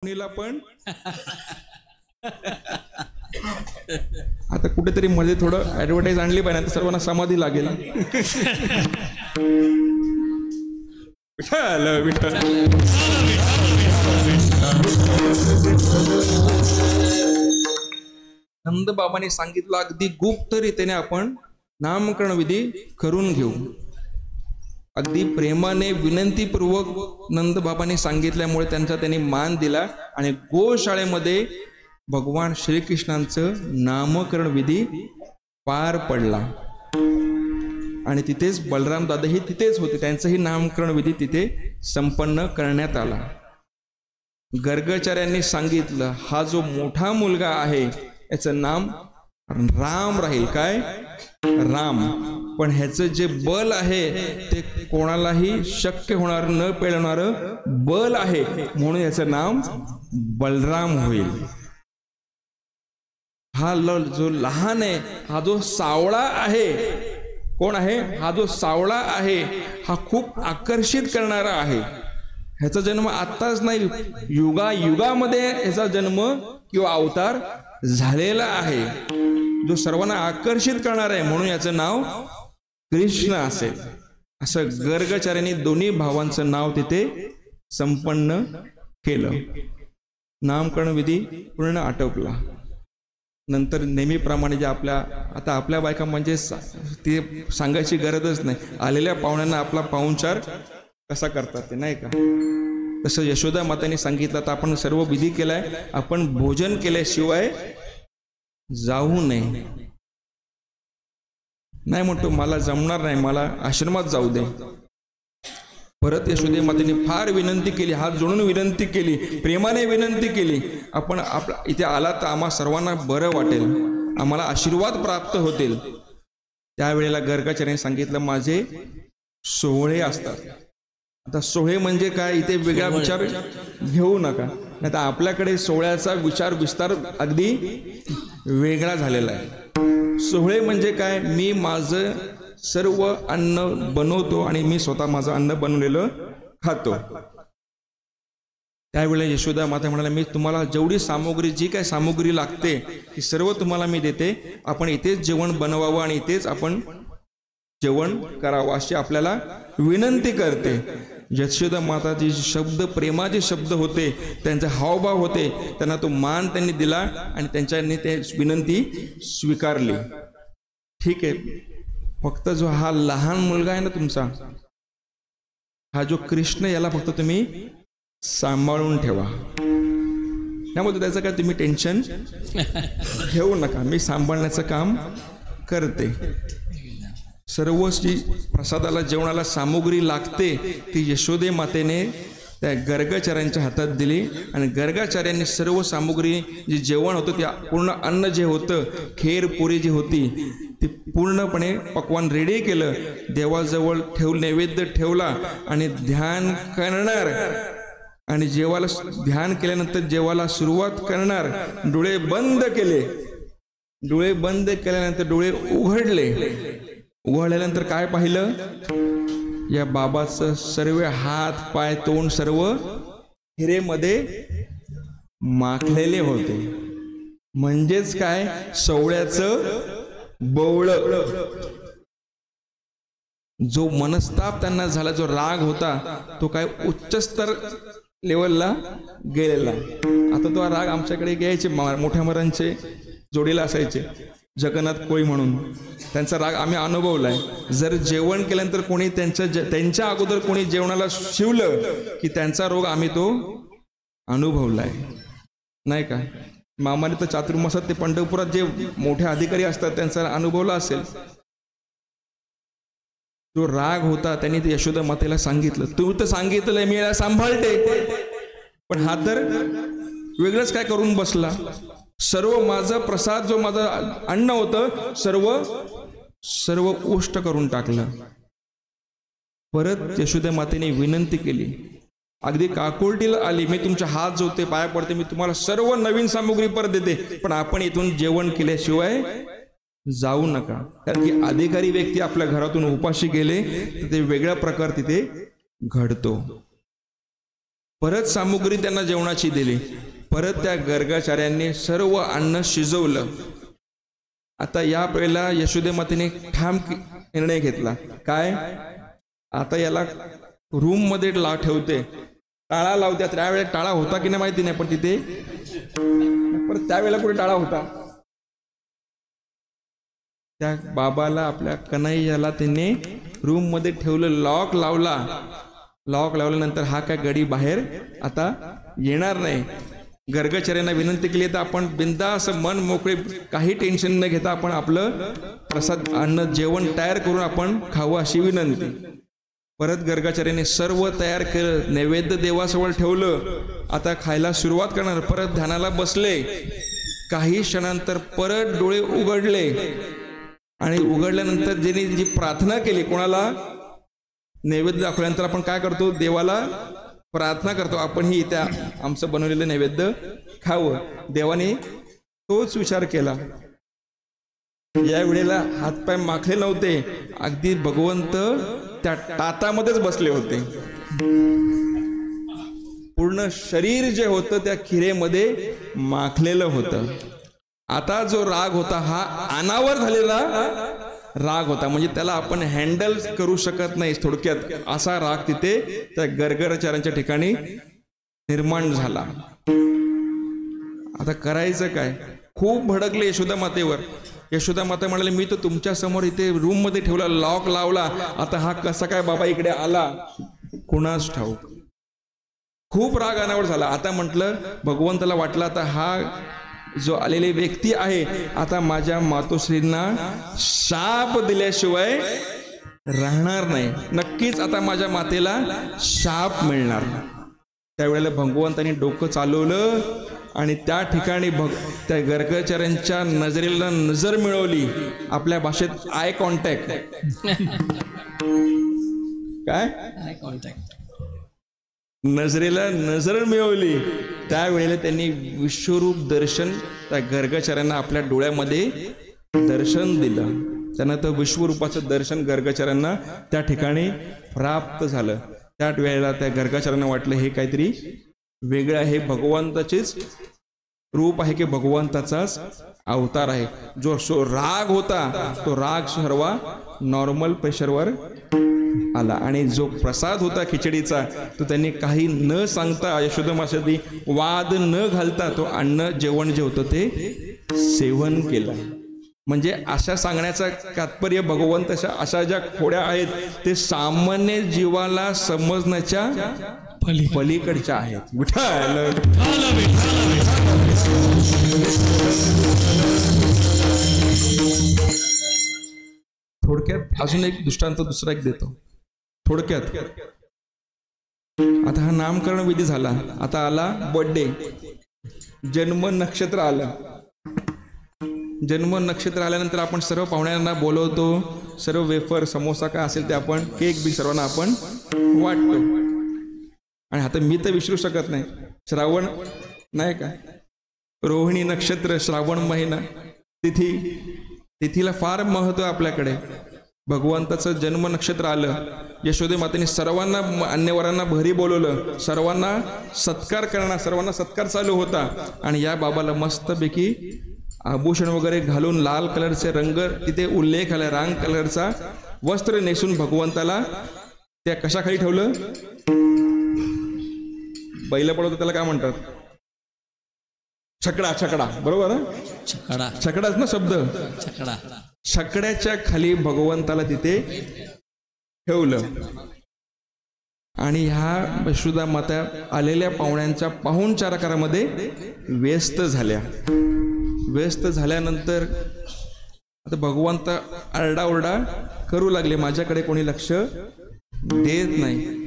नीला पण आता कुठेतरी मध्ये थोडं ऍडव्हर्टाईज आणली पाहिजे, तर सर्वांना समाधी लागेल. विठ्ठल विठ्ठल. नंद बाबांनी सांगितलं अगदी गुप्त रीतीने आपण नामकरण विधी करून घेऊ. अगदी प्रेमाने विनंतीपूर्वक नंद बाबांनी सांगितल्यामुळे त्यांनी मान दिला आणि गोशाळेमध्ये भगवान श्रीकृष्णांचं नामकरण विधी पार पडला. आणि तिथेच बलराम दादाही तिथेच होते, त्यांचंही नामकरण विधी तिथे संपन्न करण्यात आला. गर्गाचार्यांनी सांगितलं हा जो मोठा मुलगा आहे याचं नाम राम राहील. काय? राम. पण ह्याचं जे बल आहे ते कोणालाही शक्य होणार न पेलणार बल आहे, म्हणून याचं नाम बलराम होईल. हा जो लहान आहे, हा जो सावळा आहे, कोण आहे? हा जो सावळा आहे हा खूप आकर्षित करणारा आहे. ह्याचा जन्म आत्ताच नाही, युगामध्ये ह्याचा जन्म किंवा अवतार झालेला आहे, जो सर्वांना आकर्षित करणार आहे, म्हणून याचं नाव कृष्ण असेल. असं गर्गाचार्यांनी दोन्ही भावांचं नाव तिथे संपन्न केलं. नामकरण विधी पूर्ण आटोपला. नंतर नेहमीप्रमाणे जे आता आपल्या बायका म्हणजे ते सांगायची गरजच नाही, आलेल्या पाहुण्यांना आपला पाहुणचार कसा करतात ते, नाही का? तसं यशोदा मातांनी सांगितलं तर आपण सर्व विधी केलाय, आपण भोजन केल्याशिवाय जाऊ नये. नाही म्हणतो मला जमणार नाही, मला आश्रमात जाऊ दे. परत यशोदा मातेने फार विनंती केली, हात जोडून विनंती केली, प्रेमाने विनंती केली. आपण इथे आला तर आम्हा सर्वांना बरं वाटेल, आम्हाला आशीर्वाद प्राप्त होतील. त्यावेळेला गर्गाचार्याने सांगितलं माझे सोहळे असतात. आता सोहळे म्हणजे काय, इथे वेगळा विचार घेऊ नका, नाही तर आपल्याकडे सोहळ्याचा विस्तार अगदी वेगळा झालेला आहे. सोहळे म्हणजे काय, मी माझं सर्व अन्न बनवतो आणि मी स्वतः माझं अन्न बनवलेलं खातो. त्यावेळेला यशोदा माता म्हणाला मी तुम्हाला जेवढी सामुग्री, जी काय सामुग्री लागते ती सर्व तुम्हाला मी देते, आपण इथेच जेवण बनवावं आणि इथेच आपण जेवण करावं अशी आपल्याला विनंती करते. यशोदा माताचे शब्द प्रेमाचे शब्द होते, त्यांचे हावभाव होते, त्यांना तो मान त्यांनी दिला आणि त्यांच्यानी ते विनंती स्वीकारली. ठीक आहे, फक्त जो हा लहान मुलगा आहे ना तुमचा, हा जो कृष्ण, याला फक्त तुम्ही सांभाळून ठेवा. त्यामुळे त्याचं काय तुम्ही टेन्शन घेऊ नका, मी सांभाळण्याचं काम करते. सर्व जी प्रसादाला जेवणाला सामुग्री लागते ती यशोदे मातेने त्या गर्गाचार्यांच्या हातात दिली आणि गर्गाचार्यांनी सर्व सामुग्री, जे जेवण होतं ते पूर्ण अन्न जे होतं, खीर पुरी जी होती ती पूर्णपणे पक्वान रेडी केलं, देवाजवळ नैवेद्य ठेवला आणि ध्यान करणार. आणि जेवाला ध्यान केल्यानंतर जेवाला सुरुवात करणार. डोळे बंद केले, डोळे बंद केल्यानंतर डोळे उघडल्यानंतर काय पाहिलं, या बाबाचं सर्व हात पाय तोंड सर्व हिरेमध्ये माखलेले होते. म्हणजेच काय, सोवळ्याचं बवळं. जो मनस्ताप त्यांना झाला, जो राग होता, तो काय उच्चस्तर लेवलला गेलेला. आता तो राग आमच्याकडे घ्यायचे, मोठ्या मरांचे जोडीला असायचे, जगन्नाथ कोळी म्हणून, त्यांचा राग आम्ही अनुभवलाय. जर जेवण केल्यानंतर कोणी त्यांच्या अगोदर कोणी जेवणाला शिवलं की त्यांचा रोग आम्ही तो अनुभवलाय, नाही का? मामाने तर चातुर्मासात ते पंढरपुरात जे मोठे अधिकारी असतात त्यांचा अनुभवला असेल. जो राग होता त्यांनी ते यशोदा मातेला सांगितलं, तू तर सांगितलंय मी याला सांभाळते, पण हा तर वेगळंच काय करून बसला. सर्व माझं प्रसाद, जो माझं अन्न होतं, सर्व उष्ट करून टाकलं. परत यशोदा मातेने विनंती केली, अगदी काकुळटीला आली, मी तुमचे हात जोडते, पाया पडते, मी तुम्हाला सर्व नवीन सामुग्री परत देते, पण आपण इथून जेवण केल्याशिवाय जाऊ नका. कारण की अधिकारी व्यक्ती आपल्या घरातून उपाशी गेले तर ते वेगळा प्रकार तिथे घडतो. परत सामुग्री त्यांना जेवणाची दिली. परत त्या गर्गाचार्यांनी सर्व अन्न शिजवलं. आता या वेळेला यशोदे मातेने ठाम निर्णय घेतला. काय? आता याला रूम मध्ये ठेवते, टाळा लावत्या. त्यावेळेला टाळा होता की नाही माहिती नाही, पण तिथे परत त्यावेळेला कुठे टाळा होता? त्या बाबाला, आपल्या कन्हैयाला त्याने रूम मध्ये ठेवलं, लॉक लावला. लॉक लावल्यानंतर हा काय गडी बाहेर आता येणार नाही. गर्गचार्यांना विनंती केली तर आपण बिंदास मन मोकळे, काही टेन्शन न घेता आपण आपलं प्रसाद अन्न जेवण तयार करून आपण खावं अशी विनंती. परत गर्गाचार्याने सर्व तयार केलं, नैवेद्य देवाजवळ ठेवलं. आता खायला सुरुवात करणार. परत ध्यानाला बसले. काही क्षणांतर परत डोळे उघडले आणि उघडल्यानंतर ज्यांनी जी प्रार्थना केली, कोणाला? नैवेद्य दाखवल्यानंतर आपण काय करतो? देवाला प्रार्थना करतो, आपण ही त्या आमचं बनवलेलं नैवेद्य खावं. देवाने तोच विचार केला. या वेळेला हातपाय माखले नव्हते, अगदी भगवंत त्या ताटामध्येच बसले होते. पूर्ण शरीर जे होतं त्या खिरेमध्ये माखलेलं होतं. आता जो राग होता हा अनावर झालेला राग होता, म्हणजे त्याला आपण हँडल करू शकत नाही. थोडक्यात असा राग तिथे त्या गर्गाचार्यांच्या ठिकाणी निर्माण झाला. आता करायचं काय? खूप भडकले यशोदा मातेवर. यशोदा माता म्हणाले, मी तर तुमच्या समोर इथे रूम मध्ये ठेवला, लॉक लावला, आता हा कसा काय बाबा इकडे आला? कुणास ठाऊक. खूप राग अनावर झाला. आता म्हटलं, भगवंताला वाटलं आता हा जो आलेली व्यक्ती आहे आता माझ्या मातोश्रींना शाप दिल्याशिवाय राहणार नाही. नक्कीच आता माझ्या मातेला शाप मिळणार. त्यावेळेला भगवंतांनी डोकं चालवलं आणि त्या ठिकाणी त्या गर्गाचार्यांच्या नजरेला नजर मिळवली. आपल्या भाषेत आय कॉन्टॅक्ट. काय? Eye contact. नजरेला नजर मिळवली. त्यावेळेला त्यांनी विश्वरूप दर्शन त्या गर्गाचार्यांना आपल्या डोळ्यामध्ये दर्शन दिलं. त्यांना तर विश्वरूपाचं दर्शन गर्गाचार्यांना त्या ठिकाणी प्राप्त झालं. त्या वेळेला त्या गर्गाचार्यांना वाटलं हे काहीतरी वेगळं आहे, भगवंताचेच रूप आहे की भगवंताचाच अवतार आहे. जो राग होता तो राग सर्व नॉर्मल प्रेशरवर आला आणि जो प्रसाद होता खिचडीचा तो त्यांनी काही न सांगता, यशोदा मातेशी वाद न घालता तो अन्न जेवण जे होतं ते सेवन केलं. म्हणजे अशा सांगण्याचा तात्पर्य भगवंत अशा ज्या खोड्या आहेत ते सामान्य जीवाला समजण्याच्या पलीकडच्या आहेत. विठ्ठल थोडक्यात अजून एक दृष्टांत दुसरा एक देतो. थोडक्यात आता हा नामकरण विधी झाला. आता आला बर्थडे, जन्म नक्षत्र आलं. जन्म नक्षत्र आल्यानंतर आपण सर्व पाहुण्यांना बोलवतो. सर्व वेफर समोसा काय असेल ते आपण, केक बी सर्वांना आपण वाटतो. आणि आता मी तर विसरू शकत नाही, श्रावण नाही का, रोहिणी नक्षत्र, श्रावण महिना, तिथीला फार महत्व आपल्याकडे. भगवंताचं जन्म नक्षत्र आलं. यशोदे मातेने सर्वांना अन्यवरांना घरी बोलवलं, सर्वांना सत्कार करणार, सर्वांना सत्कार चालू होता. आणि या बाबाला मस्तपैकी आभूषण वगैरे घालून लाल कलरचे रंग तिथे उल्लेख आला, रांग कलरचा वस्त्र नेसून भगवंताला त्या कशाखाली ठेवलं? बैल पडवतो त्याला काय म्हणतात? छकडा. छकडा बरोबर ना? छकडा, छकडाच ना शब्द. छकडा. छकड्याच्या खाली भगवंताला तिथे ठेवलं. आणि ह्या यशोदा माता आलेल्या पाहुण्यांच्या पाहुणचारकारामध्ये व्यस्त झाल्या. व्यस्त झाल्यानंतर आता भगवंत आरडाओरडा करू लागले, माझ्याकडे कोणी लक्ष देत नाही.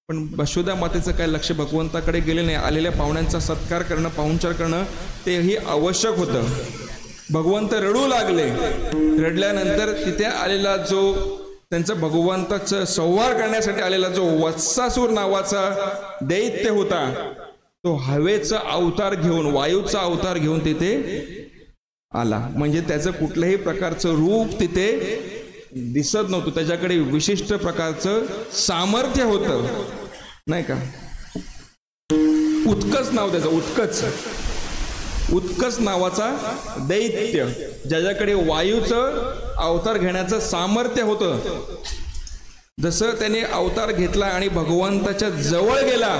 पण यशोदा मातेचं काय लक्ष भगवंताकडे गेले नाही. आलेल्या पाहुण्यांचा सत्कार करणं, पाहुणचार करणं तेही आवश्यक होतं. भगवंत रडू लागले. रडल्यानंतर तिथे आलेला जो त्यांचा भगवंताचं संहार करण्यासाठी आलेला जो वत्सासूर नावाचा दैत्य होता तो हवेचा अवतार घेऊन, वायूचा अवतार घेऊन तिथे आला. म्हणजे त्याचं कुठल्याही प्रकारचं रूप तिथे दिसत नव्हतं. त्याच्याकडे विशिष्ट प्रकारचं सामर्थ्य होतं, नाही का. उत्कच नाव त्याचं, उत्कच नावाचा दैत्य, ज्याच्याकडे वायूचं अवतार घेण्याचं सामर्थ्य होतं. जसं त्याने अवतार घेतला आणि भगवंताच्या जवळ गेला,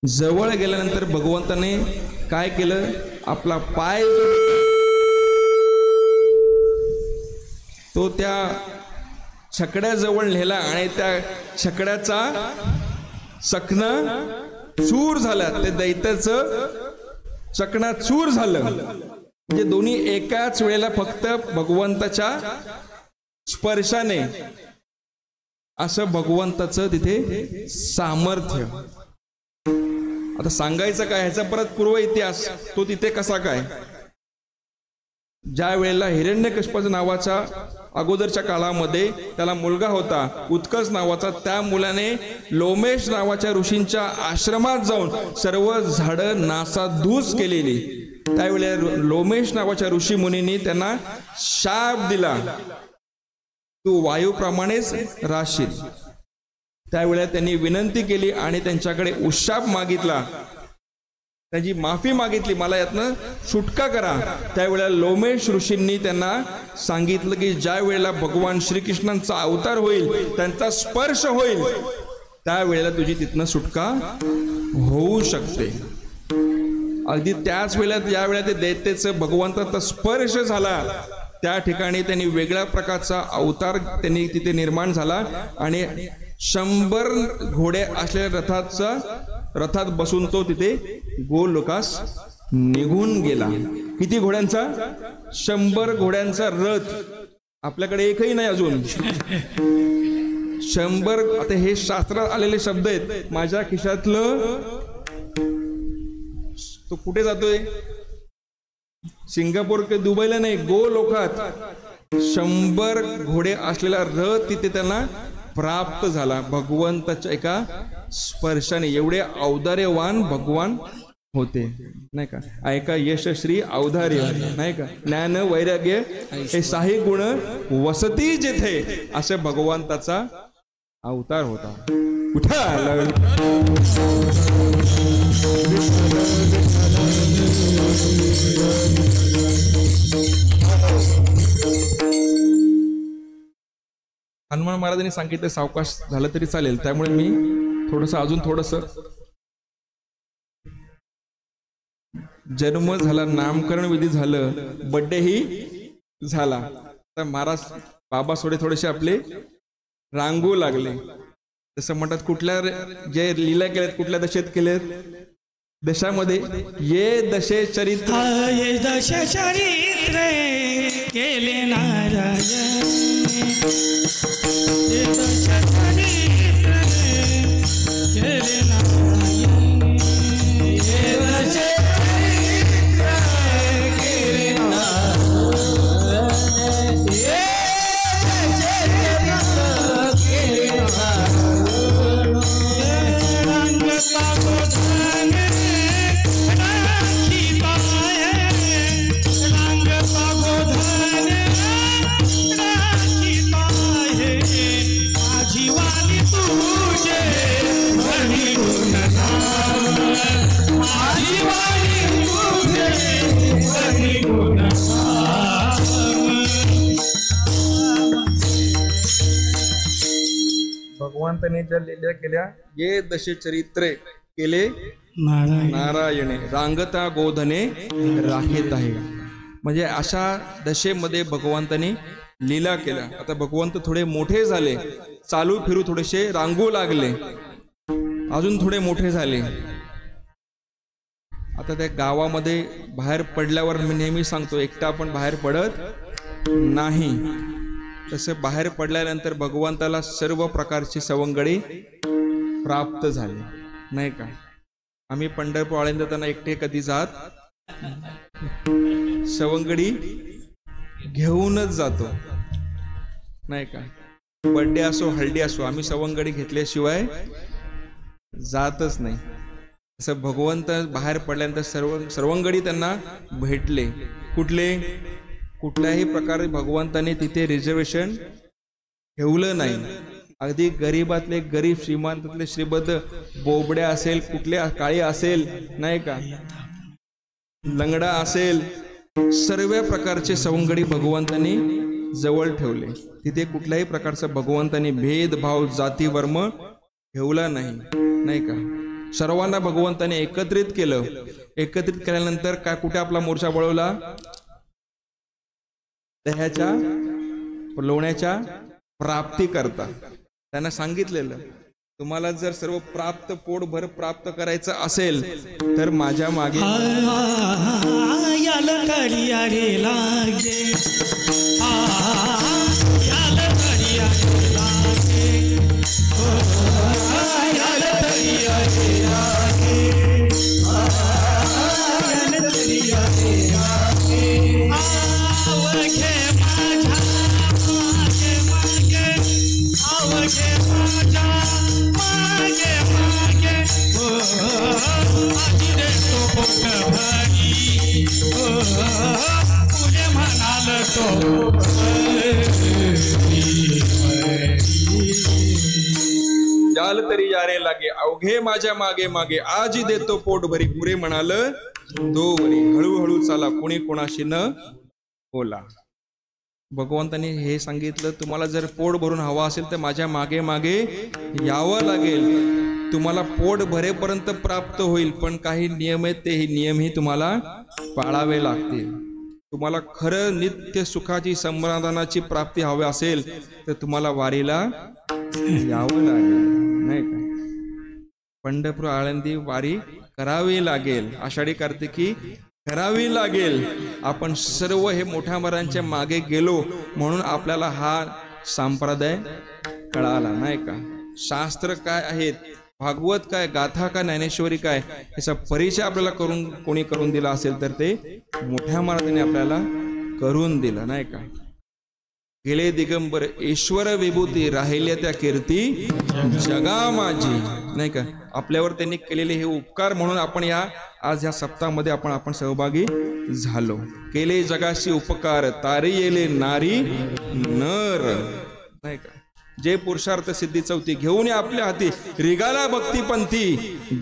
जवळ गेल्यानंतर भगवंताने काय केलं, आपला पाय तो त्या छकड्याजवळ नेला आणि त्या छकड्याचा चकना चूर झाला, ते दैत्याचं चकना चूर झालं. म्हणजे दोन्ही एकाच वेळेला फक्त भगवंताच्या स्पर्शाने, असं भगवंताचं तिथे सामर्थ्य. आता सांगायचं काय, ह्याचा परत पूर्व इतिहास, तो तिथे कसा काय. ज्या वेळेला हिरण्यकश्यप नावाच्या अगोदरच्या काळामध्ये त्याला मुलगा होता उत्कच नावाचा, त्या मुलाने लोमेश नावाच्या ऋषींच्या आश्रमात जाऊन सर्व झाडं नासाधूस केलेली. त्यावेळेला लोमेश नावाच्या ऋषी मुनींनी त्यांना शाप दिला, तू वायूप्रमाणेच राहशील. त्यावेळेला त्यांनी विनंती केली आणि त्यांच्याकडे उशाप मागितला, त्यांची माफी मागितली, मला यातनं सुटका करा. त्यावेळेला लोमेश ऋषींनी त्यांना सांगितलं की ज्या वेळेला भगवान श्रीकृष्णांचा अवतार होईल, त्यांचा स्पर्श होईल, त्यावेळेला तुझी तिथनं सुटका होऊ शकते. अगदी त्याच वेळेला ज्या वेळेला ते दैत्याचं भगवंताचा स्पर्श झाला, त्या ठिकाणी त्यांनी वेगळ्या प्रकारचा अवतार त्यांनी तिथे निर्माण झाला आणि 100 घोडे असलेल्या रथात बसून तो तिथे गोलोकास निघून गेला. किती घोड्यांचा? 100 घोड्यांचा रथ. आपल्याकडे एकही नाही अजून. 100. आता हे शास्त्रात आलेले शब्द आहेत. माझ्या खिशातलं तो कुठे जातोय? सिंगापूर के दुबईला नाही, गोलोकात 100 घोडे असलेला रथ तिथे त्यांना प्राप्त झाला भगवंताच्या एका स्पर्शाने. एवढे औदार्यवान भगवान होते, नाही का. ऐका यशश्री औदार्य, नाही का. ज्ञान वैराग्य हे 6 गुण वसती जेथे, असे भगवंताचा अवतार होता. हनुमान महाराजांनी सांगितलं सावकाश झालं तरी चालेल, त्यामुळे मी अजून थोडस. जन्म झाला, नामकरण विधी झालं, बर्थडे ही झाला, तर महाराज बाबा थोडेसे आपले रांगू लागले. जसं म्हणतात, कुठल्या जे लीला केल्यात कुठल्या दशेत केलेत? दशामध्ये ये दशे चरित्र, ये दश चरित्र केले नारायण, ये दश चरित्र केले नारायण, ये दश चरित्र केले नारायण, ये दश चरित्र केले नारायण. रंगता गोधन भगवंताने ज्या लीला केल्या, ये दशे चरित्रे केले नारायणे, रांगता गोधने राखेत आहे. म्हणजे अशा दशेमध्ये भगवंताने लीला केल्या. आता भगवंत थोडे मोठे झाले, चालू फिरू थोडेसे रांगू लागले, अजून थोडे मोठे झाले. आता त्या गावामध्ये बाहेर पडल्यावर मी नेहमी सांगतो, एकटा आपण बाहेर पडत नाही. तसं बाहेर पडल्यानंतर भगवंताला सर्व प्रकारची सवंगडी प्राप्त झाली, नाही का. आम्ही पंढरपूर आळंदीताना एकटे कधी जात, सवंगडी घेऊनच जातो, नाही का. बर्थडे असो हल्दी असो, आम्ही सवंगडी घेतल्याशिवाय जातच नाही. असं भगवंत बाहेर पडल्यानंतर सर्वंगडी त्यांना भेटले. कुठले? कुठल्याही प्रकारे भगवंताने तिथे रिझर्वेशन ठेवलं नाही. अगदी गरीबातले गरीब, श्रीमंतातले श्रीमंत, बोबड्या असेल, कुठल्या काळी असेल नाही का, लंगडा असेल, सर्व प्रकारचे सवंगडी भगवंतांनी जवळ ठेवले. तिथे कुठल्याही प्रकारचा भगवंतांनी भेदभाव, जाती, वर्म ठेवला नाही का. सर्वांना भगवंताने एकत्रित केलं. एकत्रित केल्यानंतर काय, कुठे आपला मोर्चा वळवला, दह्याच्या लोण्याच्या प्राप्ती करता. त्यांना सांगितलेलं, तुम्हाला जर सर्व प्राप्त, पोटभर प्राप्त करायचं असेल तर माझ्या मागे याला करिया रे लागे, याला करिया रे लागे, याला करिया रे लागे, याला करिया रे लागे. आवघे माझ्या मागे मागे, आवघे माझ्या मागे मागे, माझी रे तो पोट भरी, पुढे म्हणाल तो जाल तरी यारे लागे, अवघे माझ्या मागे मागे, आजी देतो पोट भरी, पुरे म्हणाल तो वरी. हळूहळू चाला, कोणी कोणाशी न बोला. भगवंतांनी हे सांगितलं, तुम्हाला जर पोट भरून हवा असेल तर माझ्या मागे मागे यावं लागेल. तुम्हाला पोट भरेपर्यंत प्राप्त होईल, पण काही नियम आहेत, ते नियमही तुम्हाला पाळावे लागतील. तुम्हाला खरं नित्य सुखाची, समाधानाची प्राप्ती हवी असेल तर तुम्हाला वारीला यावं लागेल नाही का. पंढरपूर, आळंदी वारी करावी लागेल, आषाढी कार्तिकी करावी लागेल. आपण सर्व हे मोठ्या महाराजांच्या मागे गेलो म्हणून आपल्याला हा संप्रदाय कळाला नाही का. शास्त्र काय आहेत, भागवत काय, गाथा काय, ज्ञानेश्वरी काय, याचा परिचय आपल्याला कोणी करून दिला असेल तर ते मोठ्या महाराजांनी आपल्याला करून दिलं नाही का. गेले दिगंबर ईश्वर विभूती, राहिल्या त्या कीर्ती जगा माझी नाही का. आपल्यावर त्यांनी केलेले हे उपकार म्हणून आपण आज या सप्ताहामध्ये आपण सहभागी झालो. केले जगाशी उपकार, तारी येले नारी नर नाही का. जे पुरुषार्थ सिद्धी चौथी घेऊन या आपल्या हाती, रिगाला भक्तीपंथी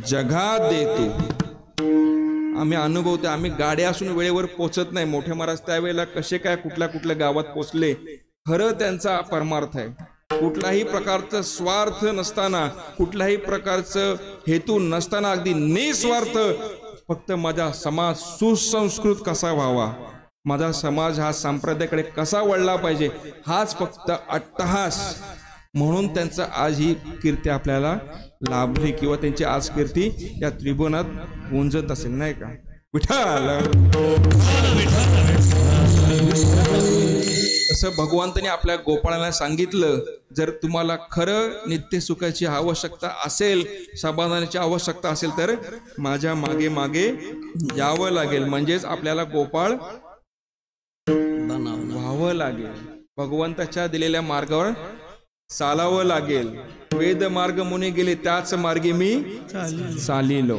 जगात देतो. आम्ही अनुभवतो, आम्ही गाड्या असून वेळेवर पोचत नाही. मोठे महाराज त्यावेळेला कसे काय कुठल्या गावात पोचले, खरं त्यांचा परमार्थ आहे. कुठलाही प्रकारचं स्वार्थ नसताना, कुठल्याही प्रकारचं हेतू नसताना, अगदी निस्वार्थ, फक्त माझा समाज सुसंस्कृत कसा व्हावा, माझा समाज हा संप्रदायाकडे कसा वळला पाहिजे, हाच फक्त अट्टहास म्हणून त्यांचा आज ही कीर्ती आपल्याला लाभली, किंवा त्यांची आज कीर्ती या त्रिभुवनात गुंजत असेल नाही का. विठ्ठल तसं भगवंताने आपल्या गोपाळाला सांगितलं, जर तुम्हाला खरं नित्य सुखाची आवश्यकता असेल, समाधानाची आवश्यकता असेल तर माझ्या मागे मागे यावं लागेल. म्हणजेच आपल्याला गोपाळ व्हावं लागेल, भगवंताच्या दिलेल्या मार्गावर चालावं लागेल. वेद मार्ग मुनी गेले, त्याच मार्गे मी चालिलो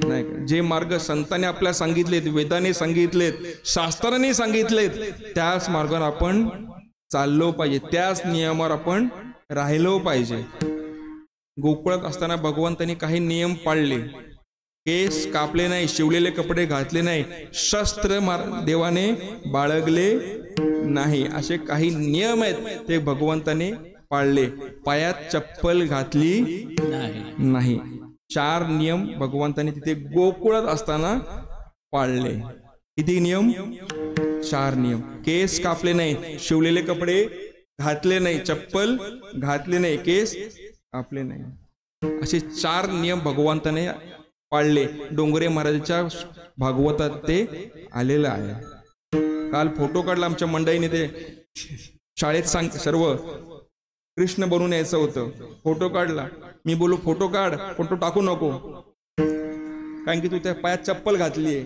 नाही का. जे मार्ग संतांनी आपल्याला सांगितलेत, वेदाने सांगितलेत, शास्त्रांनी सांगितलेत, त्याच मार्गावर आपण चाललो पाहिजे, त्याच नियमावर आपण राहिलो पाहिजे. गोकुळात असताना भगवंतांनी काही नियम पाळले. केस कापले नाही, शिवलेले कपडे घातले नाही, शस्त्र देवाने बाळगले नाही, असे काही नियम आहेत ते भगवंताने पाळले. पायात चप्पल घातली नाही. 4 नियम भगवंताने तिथे गोकुळात असताना पाळले. किती नियम? 4 नियम. केस कापले नाही, शिवलेले कपडे घातले नाही, चप्पल घातले नाही, केस कापले नाही, असे 4 नियम भगवंताने पाळले. डोंगरे महाराजांच्या भागवतात ते आलेलं आहे. काल फोटो काढला आमच्या मंडळीने, ते शाळेत सर्व कृष्ण बनून यायचं होतं, फोटो काढला. मी बोलू फोटो काढ, फोटो टाकू नको, कारण की तू त्या पायात चप्पल घातलीये.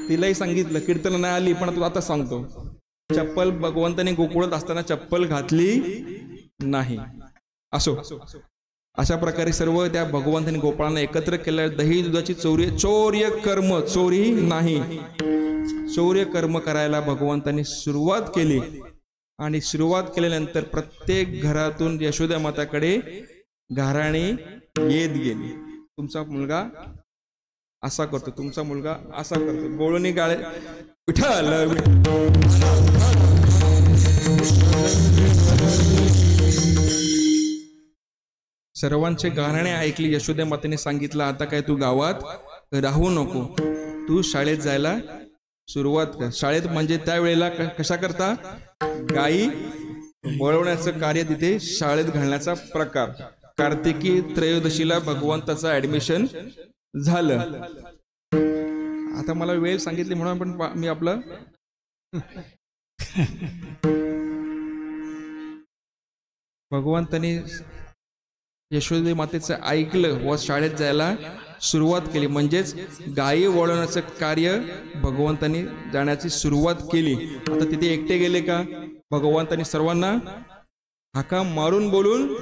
तिलाही सांगितलं, कीर्तन नाही आली, पण तू आता सांगतो, चप्पल भगवंताने गोकुळात असताना चप्पल घातली नाही. असो, अशा प्रकारे सर्व त्या भगवंताने गोपाळांना एकत्र केलं. दही दुधाची चौर्य कर्म, चोरी नाही, चौर्य कर्म करायला भगवंतांनी सुरुवात केली. आणि सुरुवात केल्यानंतर प्रत्येक घरातून यशोदा माताकडे घराणे येत गेली. तुमचा मुलगा असा करतो, तुमचा मुलगा असा करतो, गोळणी गाळे विठ्ठल सर्वांचे गाणे ऐकली. यशोदा मातेने सांगितलं, आता काय तू गावात राहू नको, तू शाळेत जायला सुरुवात कर. शाळेत म्हणजे त्यावेळेला कशा करता, गायी वळवण्याचं कार्य तिथे शाळेत घालण्याचा प्रकार. कार्तिकी त्रयोदशीला भगवंताचं ऍडमिशन झालं. आता मला वेळ सांगितली म्हणून पण मी आपलं भगवंतानी यशोदे मातेचं ऐकलं व शाळेत जायला सुरुवात केली. म्हणजेच गायी वळवण्याचं कार्य भगवंतानी जाण्याची सुरुवात केली. आता तिथे एकटे गेले का, भगवंतानी सर्वांना हाका मारून बोलवलं.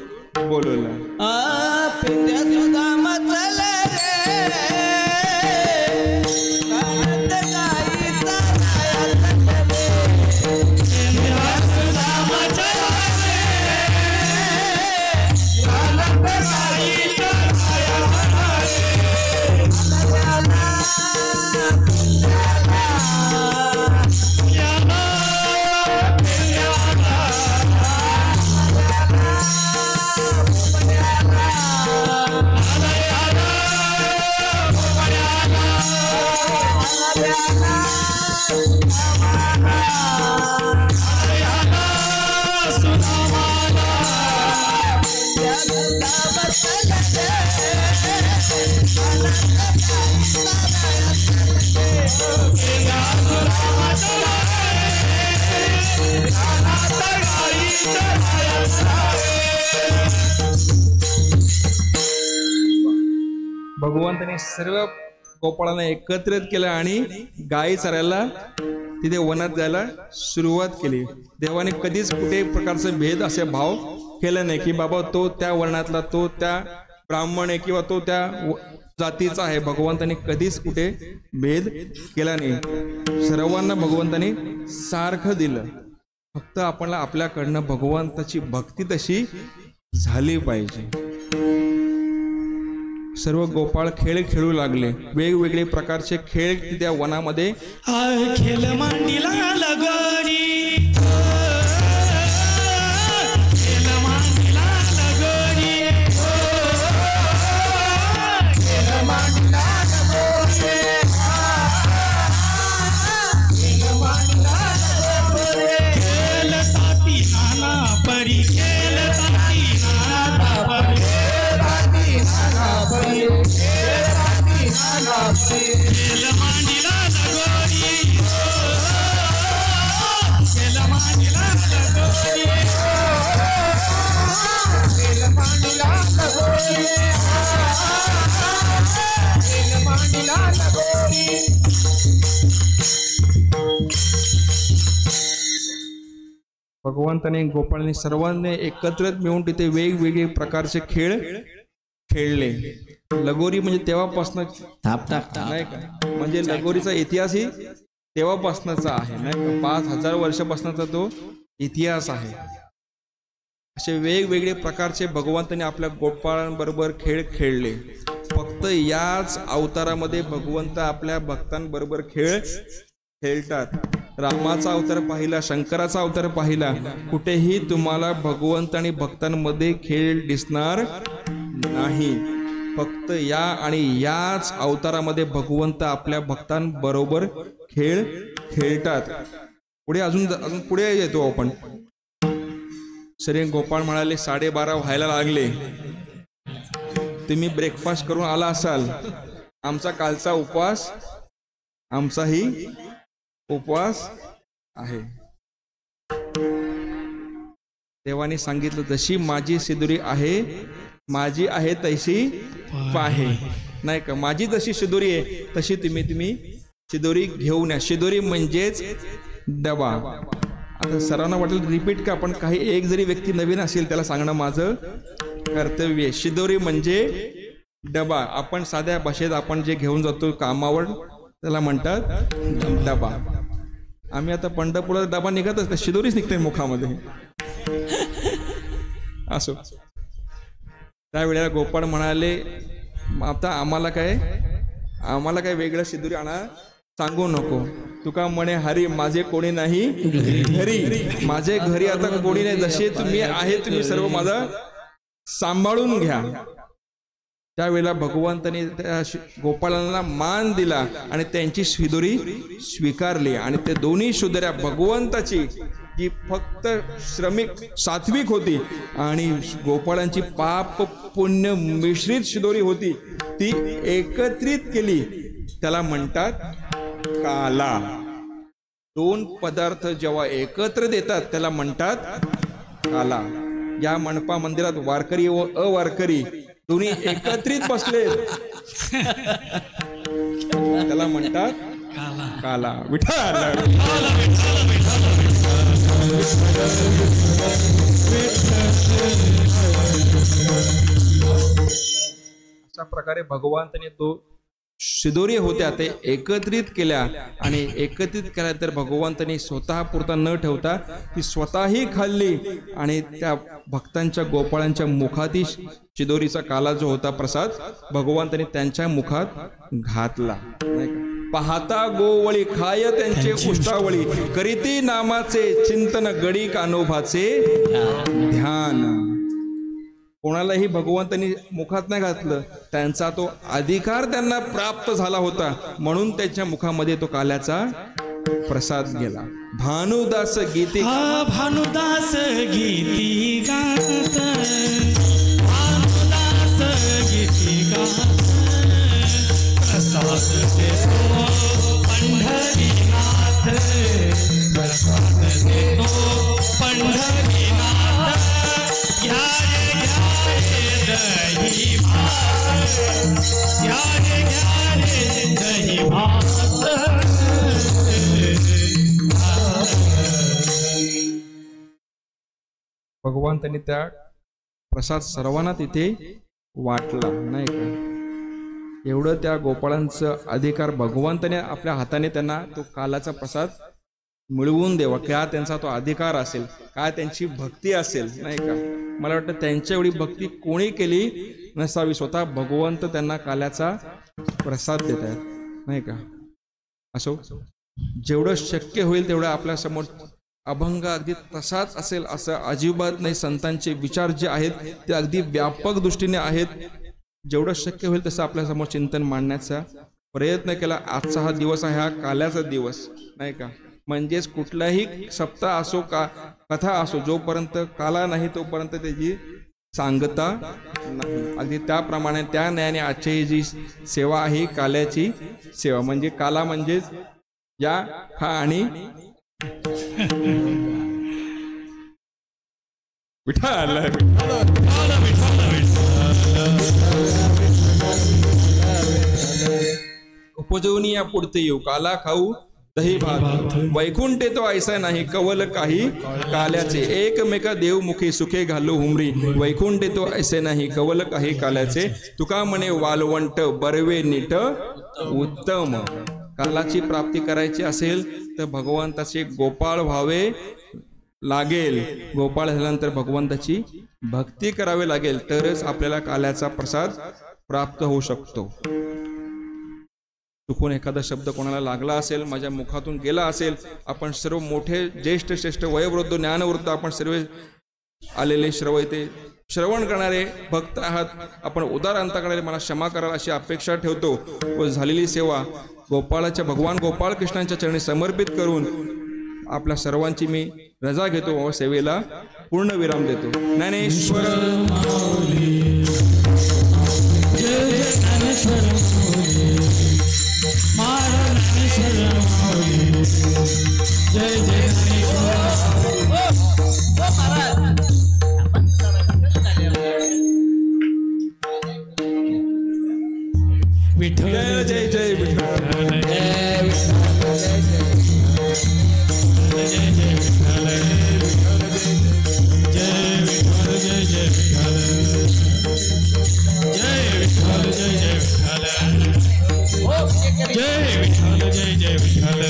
भगवंताने सर्व गोपाळांना एकत्रित केलं आणि गायी चरायला तिथे वनात जायला सुरुवात केली. देवाने कधीच कुठे प्रकारचे भेद असे भाव केले नाही की बाबा तो त्या वर्णातला, तो त्या ब्राह्मण आहे किंवा तो त्या जातीचा आहे. भगवंताने कधीच कुठे भेद केला नाही. सर्वांना भगवंताने सारखं दिलं. फक्त आपल्याला आपल्याकडनं भगवंताची भक्ती तशी झाली पाहिजे. सर्व गोपाळ खेळ खेळू लागले. वेगवेगळे प्रकारचे खेळ त्या वनामध्ये खेळ मांडीला लगोरी, खेळ मांडीला लगोरी, खेळ मांडीला लगोरी, खेळ मांडीला लगोरी, खेळ ताती नाना परी, खेळ ताती नाना परी, खेळ मांडीला लगोरी, खेळ मांडीला लगोरी, खेळ मांडीला लगोरी, खेळ मांडीला लगोरी. भगवंताने गोपाळांनी सर्वांनी एकत्रित मिळून तिथे वेगवेगळे प्रकारचे खेळ खेळले. लगोरी म्हणजे तेव्हापासून नाही का, म्हणजे लगोरीचा इतिहास ही तेव्हापासूनचा आहे नाही का, 5000 वर्षापासूनचा तो इतिहास आहे. असे वेगवेगळे प्रकारचे भगवंताने आपल्या गोपाळांबरोबर खेळ खेळले. फक्त याच अवतारामध्ये भगवंत आपल्या भक्तांबरोबर खेळ खेळतात. रामाचा अवतार पाहिला, शंकराचा अवतार पाहिला, कुठेही तुम्हाला भगवंत आणि भक्तांमध्ये खेळ दिसणार नाही. फक्त या आणि याच अवतारामध्ये भगवंत आपल्या भक्तांबरोबर खेळ खेळतात. पुढे अजून पुढे येतो आपण. श्री गोपाळ म्हणाले, 12:30 व्हायला लागले, तुम्ही ब्रेकफास्ट करून आला असाल. आमचा कालचा उपवास, आमचाही उपवास आहे. देवाने सांगितलं, जशी माझी सिदुरी आहे, माझी आहे तशी पाहे नाही का, माझी जशी शिदोरी आहे तशी तुम्ही शिदोरी घेऊन या. शिदोरी म्हणजेच डबा. आता सर्वांना वाटेल रिपीट का, आपण काही एक जरी व्यक्ती नवीन असेल त्याला सांगणं माझं कर्तव्य आहे. शिदोरी म्हणजे डबा. आपण साध्या भाषेत आपण जे घेऊन जातो कामावर त्याला म्हणतात डबा. आम्ही आता पंढरपुरात डबा निघतच नाही, शिदोरीच निघते मुखामध्ये. असो. त्यावेळेला गोपाळ म्हणाले, आता आम्हाला काय वेगळं शिदोरी आणा सांगू नको. तुका म्हणे हरी माझे कोणी नाही घरी, माझे घरी आता कोणी नाही, जसे तुम्ही आहे तुम्ही सर्व माझा सांभाळून घ्या. त्यावेळेला भगवंताने त्या गोपाळांना मान दिला आणि त्यांची शिदोरी स्वीकारली. आणि ते दोन्ही शिदोऱ्या भगवंताची, जी फक्त श्रमिक सात्विक होती आणि गोपाळांची पाप पुण्य मिश्रित शिदोरी होती, ती एकत्रित केली. त्याला म्हणतात काला. दोन पदार्थ जेव्हा एकत्र देतात त्याला म्हणतात काला. या मंडपा मंदिरात वारकरी व अवारकरी दोन्ही एकत्रित बसले, त्याला म्हणतात काला. विठ्ठल. अशा प्रकारे भगवंताने तो शिदोरी होत्या ते एकत्रित केल्या. आणि एकत्रित केल्या तर भगवंतानी स्वतः पुरता न ठेवता ती स्वतःही खाल्ली आणि त्या भक्तांच्या गोपाळांच्या मुखातील शिदोरीचा काला जो होता प्रसाद भगवंतानी त्यांच्या मुखात घातला. पाहता गोवळी खाय त्यांचे उष्टावळी, करीती नामाचे चिंतन गडी कानोभाचे ध्यान. कोणालाही भगवंतांनी मुखात नाही घातलं, त्यांचा तो अधिकार त्यांना प्राप्त झाला होता, म्हणून त्यांच्या मुखामध्ये तो काल्याचा प्रसाद गेला. भानुदास गीती भानुदास गीती गात, भानुदास गीती गात, प्रसाद देतो पंढरीनाथ, प्रसाद देतो पंढरीनाथ. घ्या दही भात, घ्या दही भात. भगवंतांनी त्या प्रसाद सर्वांना तिथे वाटला नाही का. एवढं त्या गोपाळांचं अधिकार भगवंताने आपल्या हाताने त्यांना तो कालाचा प्रसाद मिळवून द्यावा. काय त्यांचा तो अधिकार असेल, काय त्यांची भक्ती असेल नाही का. मला वाटतं त्यांच्या एवढी भक्ती कोणी केली नसावी. स्वतः भगवंत त्यांना काल्याचा प्रसाद देत आहेत नाही का. असो, जेवढं शक्य होईल तेवढं आपल्या समोर अभंग अगदी तसाच असेल असं अजिबात नाही. संतांचे विचार जे आहेत ते अगदी व्यापक दृष्टीने आहेत. जेवढं शक्य होईल तसं आपल्या समोर चिंतन मांडण्याचा प्रयत्न केला. आजचा हा दिवस आहे, हा काल्याचा दिवस नाही का. म्हणजेच कुठलाही सप्ताह असो का कथा असो, जोपर्यंत काला नाही तोपर्यंत त्याची सांगता नाही. अगदी त्याप्रमाणे त्या न्यायाने आजची जी सेवा आहे काल्याची सेवा. म्हणजे काला म्हणजेच या खा आणि विठ्ठल. उपजवून या पुढते येऊ, काला खाऊ दही भात. वैकुंठे तो ऐसा नाही कवल काही काल्याचे, एकमेका देव मुखे सुखे घालू हुमरी. वैकुंठे तो ऐसे नाही कवल काही काल्याचे, तुका म्हणे वालवंट बरवे नीट उत्तम. कालाची प्राप्ती करायची असेल तर भगवंताचे गोपाळ व्हावे लागेल. गोपाळ झाल्यानंतर भगवंताची भक्ती करावी लागेल, तरच आपल्याला काल्याचा प्रसाद प्राप्त होऊ शकतो. चुकून एखादा शब्द कोणाला लागला असेल, माझ्या मुखातून गेला असेल, आपण सर्व मोठे ज्येष्ठ श्रेष्ठ वयोवृद्ध ज्ञानवृद्ध आपण सर्व आलेले श्रवैते श्रवण करणारे भक्त आहात. आपण उदार अंतःकरणारे मला क्षमा कराल अशी अपेक्षा ठेवतो. व झालेली सेवा गोपाळाच्या भगवान गोपाळ कृष्णांच्या चरणी समर्पित करून आपल्या सर्वांची मी रजा घेतो व सेवेला पूर्ण विराम देतो. ज्ञानेश्वर जय जय विठ्ठल. जय जय विठ्ठल. जय विठ्ठल. जय विठ्ठल. जय जय विठ्ठल.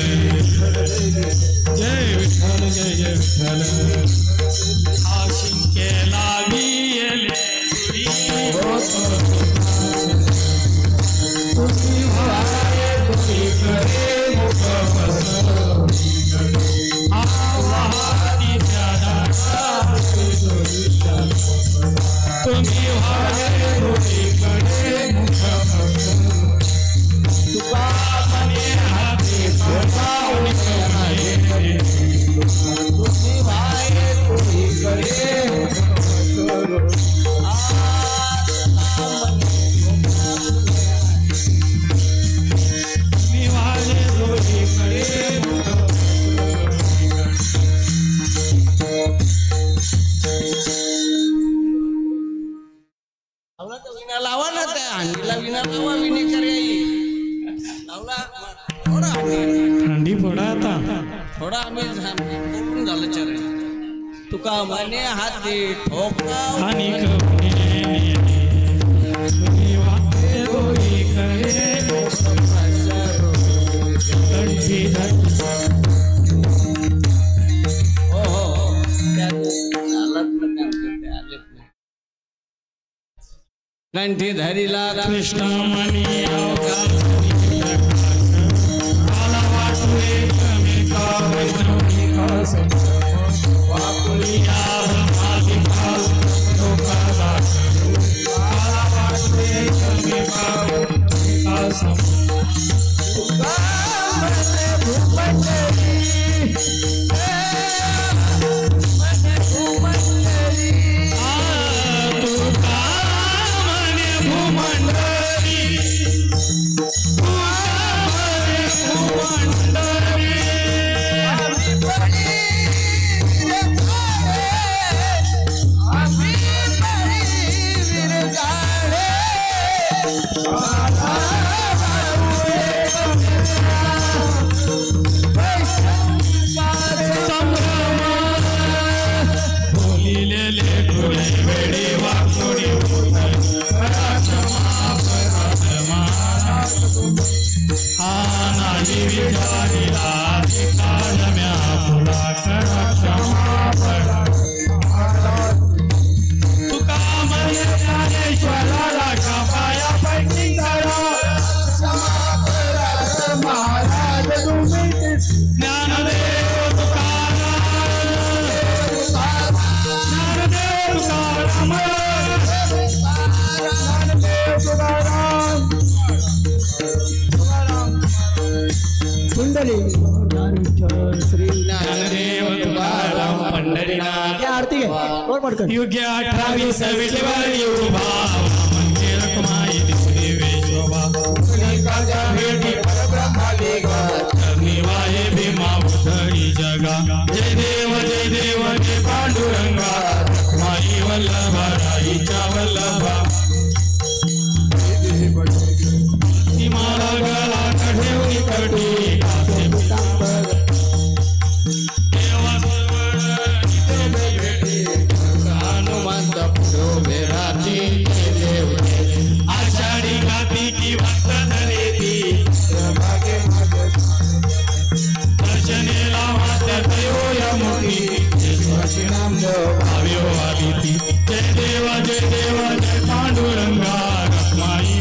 ना त्या हंडीला विना लावा विनेकर येई लावला थोडा हंडी हंडी फोडा आता थोडा आम्ही बोलून झालं चरण तुका म्हणे हाती ठोका आणि कवने तुम्ही वाटे दोरी करे कंठी धर हो चालत नाही आलेत नाही कंठी धरीला कृष्ण मणी मला वाटू एकमेका वैष्णवी खास वाकुलिया ब्रह्मादि खास लोकाला मला वाटू एकमेका वैष्णवी खास युग्य 28 विठेवर उभा मंदिर कुमाई दिसली वेशोभा निवाये भीमा उधळी जगा जय देव जय पांडुरंगा माई वल्लभा राईच्या वल्लभा सीमाला गळा कढेवली कटी आषाढी कार्तिकी भक्त झाले ती दर्शनेला मात्या तयोया मोठी भाव्यो आली ती जय देव जय पांडुरंगा रखमाई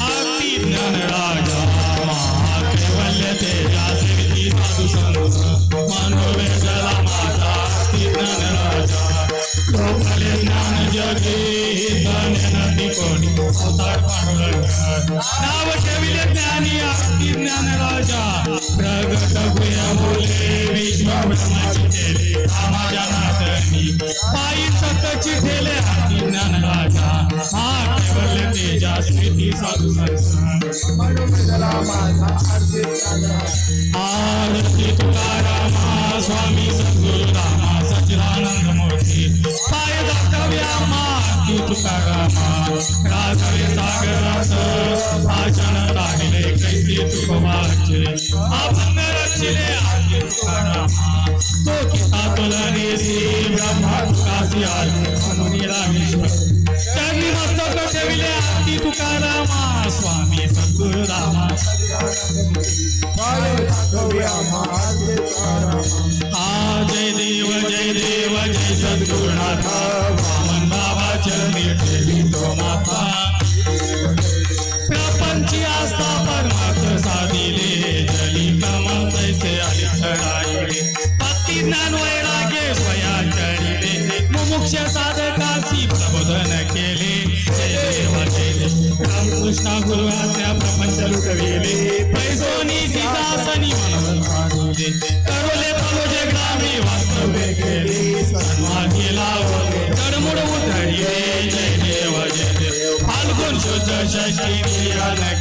आरती ज्ञान राजा महाकैवल्य तेजा श्री साधू संत मानवे जला माता ज्ञान राजा लोकले ज्ञान जगे धन नदी कोणी अवतार पांडुरंग नाव ठेविले ज्ञानी आरती ज्ञान राजा प्रगट भूया बोले विश्व ब्रह्माची केले समाजा नाथनी पायी सतची ठेले आरती ज्ञान राजा हा केवल तेजा स्मृती साधू संत आरती तुकारामा स्वामी सद्गुरु रामा सच्चिदानंद मूर्ती पाय दाखव्या माती तुकारामा राजवे सागरास भाषण लागले कैसी तुकवाचे आपण रचिले आरती तुकारामा तो किता तुलनेसी ब्रह्मा तुकासी आले म्हणून रामेश्वर त्यांनी मस्तक ठेविले आरती तुकारामा स्वामी सद्गुरु रामा जय देव जय सद्गुरुनाथ वामन बाबा चरणी ठेवी तो माता प्रपंची आस्था परमार्थ साधिले जली कमल तैसे अलिखडाईले भक्ती ज्ञान वैराग्य स्वया चढिले मुमुक्ष साधकासी प्रबोधन केले जय देव रामकृष्ण गुरुआज्ञा प्रपंच लुटविले पैसोनी सीतासनी मनोरथ पाडुले करोले पलोजे ग्रामी वास्तव्य केले सन्मार्गी लावले तडमुड उधळले जय देव फाल्गुन शुद्ध षष्ठी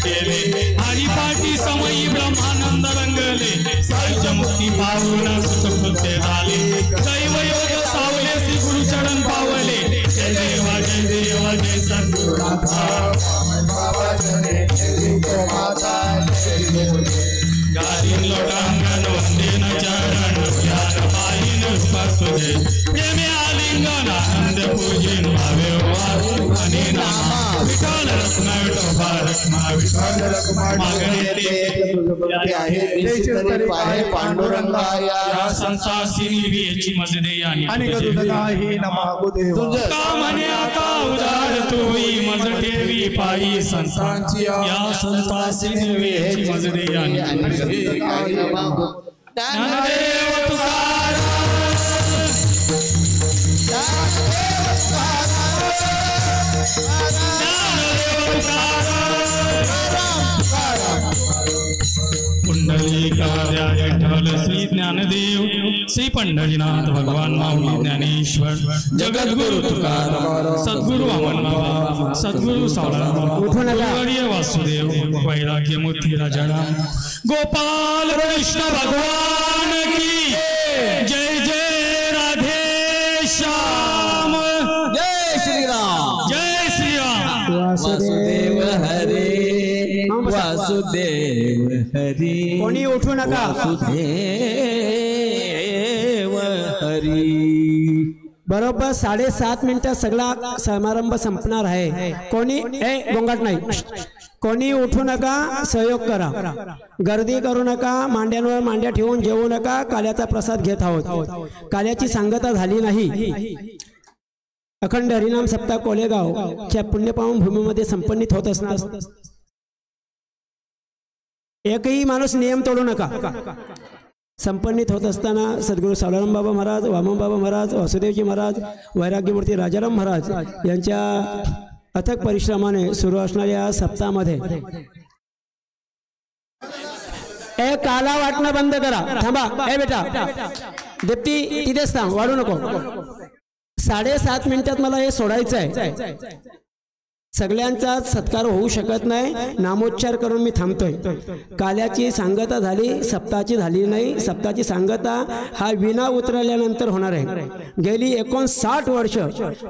केले हरिपाठी समयी ब्रह्म ब्रह्मानंद रंगले साईच्या मुक्ती पावून सुखकृत्य झाले दैव योग सावले श्री गुरु चरण पावले जय देवा जय सद्गुरुनाथा गारीन लोटांगण वंदेन चरण ज्ञान पाहिन रूप तुझे प्रेमे आलिंगन आनंद पूजन भावे वाणी नामा विठ्ठल रखुमा विठोबा रखुमा विठ्ठल रखुमा मागणे ते आहे पाहे पांडुरंगाया या संसासी निवीची मजदे आणि करुणाही नमागो देव का म्हणे आता उदार तोई मज ठेवी पायी संतांची या संसासी निवीची मजदे आणि ज्ञानदेव तुकाराम पुंडलिकाद्या विठ्ठल श्री ज्ञानदेव श्री पंढरीनाथ भगवान माऊली ज्ञानेश्वर जगद्गुरु तुकाराम सद्गुरु वामन बाबा सद्गुरु सावळा वासुदेव वैराग्य मूर्ती राजाराम गोपाल कृष्ण भगवान की जय जय राधे श्याम जय श्रीराम जय श्रीराम वासुदेव हरे वासुदेव हरी कोणी उठू नका वासुदेव हरी बरोबर 7:30 मिनिटात सगळा समारंभ संपणार आहे कोणी गोंगाट नाही कोणी उठू नका सहयोग करा गर्दी करू नका मांड्यांवर मांड्या ठेवून जेवू नका काल्याचा प्रसाद घेत आहोत काल्याची सांगता झाली नाही अखंड हरिनाम सप्ताह कोलेगावच्या पुण्यपावन भूमीमध्ये संपन्नित होत असणार एकही माणूस नियम तोडू नका संपन्नित होत असताना सद्गुरू सावळाराम बाबा महाराज वामन बाबा महाराज वासुदेवजी महाराज वैराग्यमूर्ती राजाराम महाराज यांच्या अथक परिश्रमाने सुरू असणाऱ्या सप्ताहामध्ये काला वाटणं बंद करा थांबा बेटा दीप्ती तिथेच थांब वाढू नको 7:30 मिनिटात मला हे सोडायचं आहे सगळ्यांचा सत्कार होऊ शकत नाही नामोच्चार करून मी थांबतोय काल्याची सांगता झाली सप्ताहाची झाली नाही सप्ताहाची सांगता हा विना उतरल्यानंतर होणार आहे गेली 59 वर्ष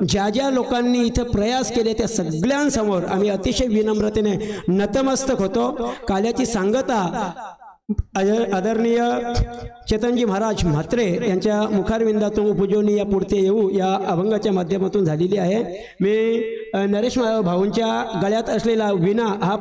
ज्या ज्या लोकांनी इथं प्रयास केले त्या सगळ्यांसमोर आम्ही अतिशय विनम्रतेने नतमस्तक होतो काल्याची सांगता आदरणीय चेतनजी महाराज म्हात्रे यांच्या मुखारविंदातून उपजोनी या पुढते येऊ या अभंगाच्या माध्यमातून झालेली आहे मी नरेश भाऊंच्या गळ्यात असलेला विणा हा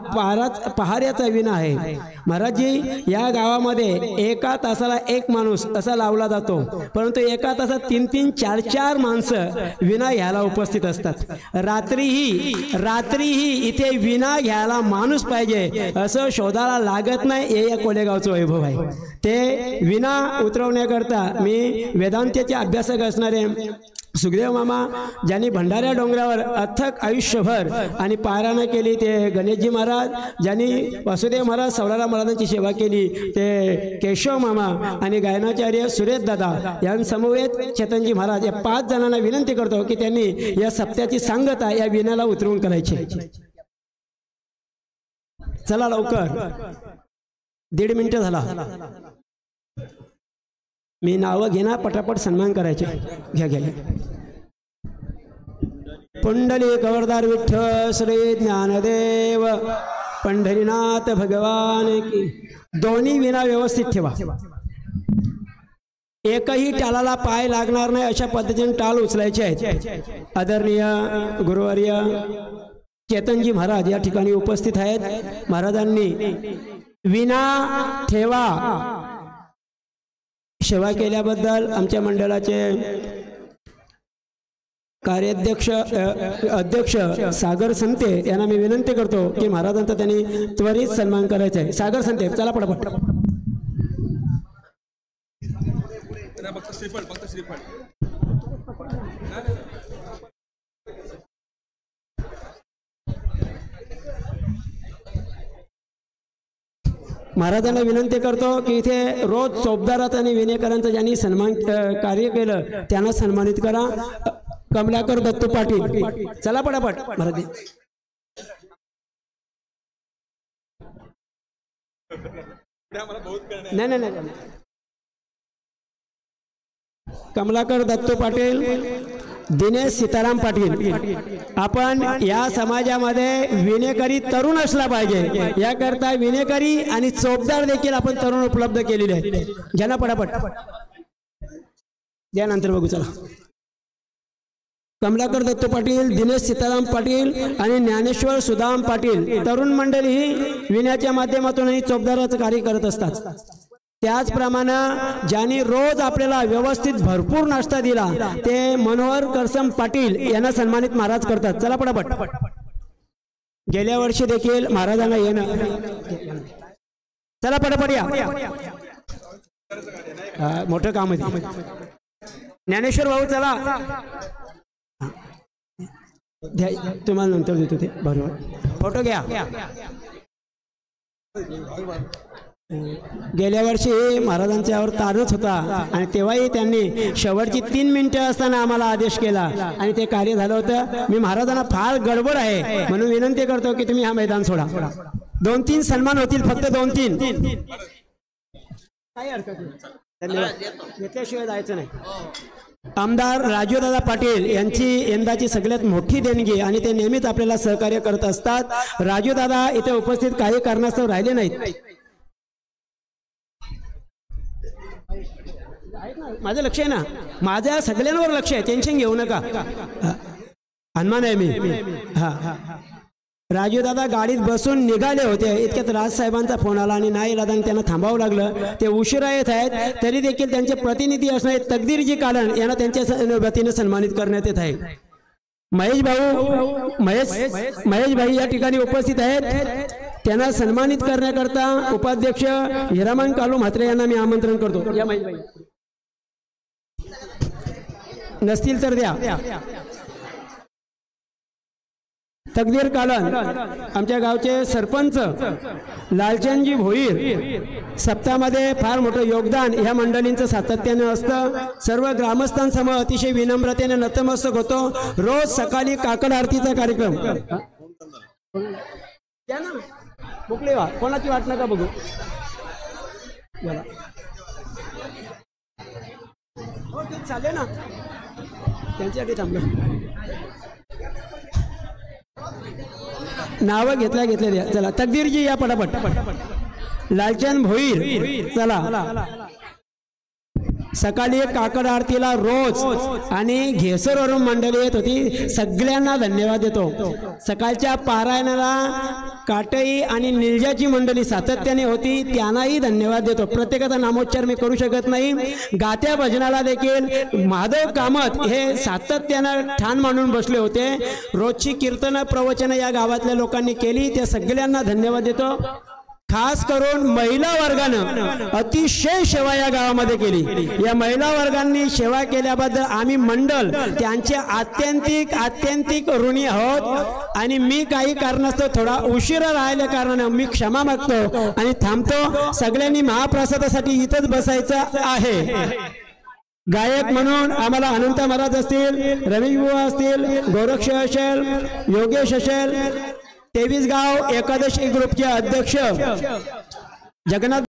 पहाऱ्याचा विणा आहे महाराजजी या गावामध्ये एका तासाला एक माणूस असा लावला जातो परंतु एका तासात 3-3, 4-4 माणसं विणा घ्यायला उपस्थित असतात रात्रीही इथे विणा घ्यायला माणूस पाहिजे असं शोधायला लागत नाही हे या कोलेगावचं वैभव आहे ते विणा उतरवण्याकरता मी वेदांताचे अभ्यासक असणारे सुखदेव मामा ज्यांनी भंडाऱ्या डोंगरावर अथक आयुष्यभर आणि पारायण केली ते गणेशजी महाराज ज्यांनी वासुदेव महाराज सावळाराम महाराजांची सेवा केली ते केशव मामा आणि गायनाचार्य सुरेश दादा यांसमवेत चेतनजी महाराज या 5 जणांना विनंती करतो की त्यांनी या सप्त्याची सांगता या विण्याला उतरवून करायची चला लवकर 1.5 मिनिटं झाला मी नाव घेणार पटापट सन्मान करायचे घ्या पुंडली कवरदार विठ्ठल श्री ज्ञानदेव पंढरीनाथ भगवान की दोन्ही विना व्यवस्थित ठेवा एकही टाळाला पाय लागणार नाही अशा पद्धतीने टाळ उचलायचे आहेत आदरणीय गुरुवर्य चेतनजी महाराज या ठिकाणी उपस्थित आहेत महाराजांनी विना ठेवा सेवा केल्याबद्दल आमच्या मंडळाचे कार्याध्यक्ष अध्यक्ष सागर संते यांना मी विनंती करतो की महाराजांचा त्यांनी त्वरित सन्मान करायचा आहे सागर संते चला पटापट महाराजांना विनंती करतो की इथे रोज चौबदाराचा आणि विनेकरांचा ज्यांनी सन्मान कार्य केलं त्यांना सन्मानित करा कमलाकर दत्तू पाटील चला पटापट महाराज नाही नाही नाही. कमलाकर दत्तू पाटील, दिनेश सीताराम पाटील. आपण या समाजामध्ये विनेकरी तरुण असला पाहिजे, याकरता विनेकरी आणि चोपदार देखील आपण तरुण उपलब्ध केलेले आहेत. ज्यांना पटापट द्या, नंतर बघू. चला, कमलाकर दत्तू पाटील, दिनेश सीताराम पाटील आणि ज्ञानेश्वर सुदाम पाटील तरुण मंडळी ही विण्याच्या माध्यमातूनही चोपदाराचं कार्य करत असतात. त्याचप्रमाणे ज्यांनी रोज आपल्याला व्यवस्थित भरपूर नाश्ता दिला ते मनोहर करसम पाटील यांना सन्मानित महाराज करतात. चला पटापट. गेल्या वर्षी देखील महाराजांना येणं. चला पटापट या, मोठं काम आहे. ज्ञानेश्वर भाऊ चला, तुम्हाला नंतर देतो ते. बरोबर, फोटो घ्या. गेल्या वर्षी महाराजांच्या यावर तारच होता आणि तेव्हाही त्यांनी शेवटची 3 मिनिटं असताना आम्हाला आदेश केला आणि ते कार्य झालं होतं. मी महाराजांना फार गडबड आहे म्हणून विनंती करतो की तुम्ही हा मैदान सोडा. 2-3 सन्मान होतील, फक्त 2-3. काही हरकत नाही, धन्यवाद. घेतल्याशिवाय जायचं नाही. आमदार राजूदादा पाटील यांची यंदाची सगळ्यात मोठी देणगी आणि ते नेहमीच आपल्याला सहकार्य करत असतात. राजूदादा इथे उपस्थित काही कारणास्तव राहिले नाहीत. माझं लक्ष आहे ना, माझ्या सगळ्यांवर लक्ष आहे, टेन्शन घेऊ नका. हनुमान आहे मी. राजूदादा गाडीत बसून निघाले होते, इतक्यात राजसाहेबांचा फोन आला आणि नाही दादा त्यांना थांबावं लागलं. ते उशिरा येत आहेत, तरी देखील त्यांचे प्रतिनिधी असणारे तकदीरजी कालन यांना त्यांच्या वतीने सन्मानित करण्यात येत आहे. महेश भाई या ठिकाणी उपस्थित आहेत. त्यांना सन्मानित करण्याकरता उपाध्यक्ष हिरामन कालू म्हात्रे यांना मी आमंत्रण करतो. या महेश भाई नसतील तर द्या. तकदीर कालन आमच्या गावचे सरपंच लालचंदजी भोईर, सप्ताहामध्ये फार मोठं योगदान ह्या मंडळींचं सातत्याने असतं. सर्व ग्रामस्थांसमोर अतिशय विनम्रतेने नतमस्तक होतो. रोज सकाळी काकड आरतीचा कार्यक्रम. मोकळे व्हा, कोणाची वाट नका बघू. हो ते चालेल ना, त्यांच्यासाठी थांबलं. नावं घेतल्या द्या. चला तकदीरजी या पटापट. लालचंद भोईर चला. सकाळी काकड आरतीला रोज आणि घेसरवरून मंडळी येत होती. सगळ्यांना धन्यवाद देतो. सकाळच्या पारायणाला काटई आणि निलजाची मंडळी सातत्याने होती, त्यांनाही धन्यवाद देतो. प्रत्येकाचा नामोच्चार मी करू शकत नाही. गात्या भजनाला देखील माधव कामत हे सातत्यानं ठाण मांडून बसले होते. रोजची कीर्तन प्रवचन या गावातल्या लोकांनी केली, त्या सगळ्यांना धन्यवाद देतो. खास करून महिला वर्गानं अतिशय सेवा या गावामध्ये केली. या महिला वर्गांनी सेवा केल्याबद्दल आम्ही मंडळ त्यांचे आत्यंतिक ऋणी आहोत. आणि मी काही कारणास्तव थोडा उशिरा राहिल्या कारणाने मी क्षमा मागतो आणि थांबतो. सगळ्यांनी महाप्रसादासाठी इथंच बसायचं आहे. गायक म्हणून आम्हाला अनंत महाराज असतील, रमेश बुवा असतील, गोरक्ष असेल, योगेश असेल, 23 गाव एकादशी ग्रुपचे अध्यक्ष जगन्नाथ